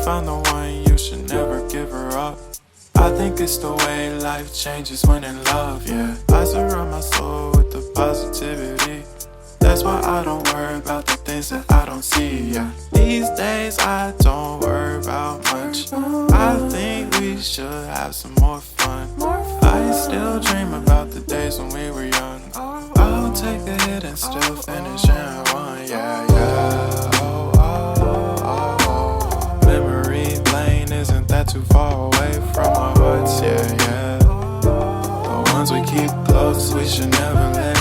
found the one, you should never give her up. I think it's the way life changes when in love, yeah. I surround my soul with the positivity. That's why I don't worry about the things that I don't see, yeah. These days I don't worry about much. I think we should have some more fun. I still dream about the days when we were young. I'll take a hit and still finish in one, yeah, yeah. Oh, oh, oh, oh. Memory lane isn't that too far away from our hearts, yeah, yeah. The ones we keep close, we should never let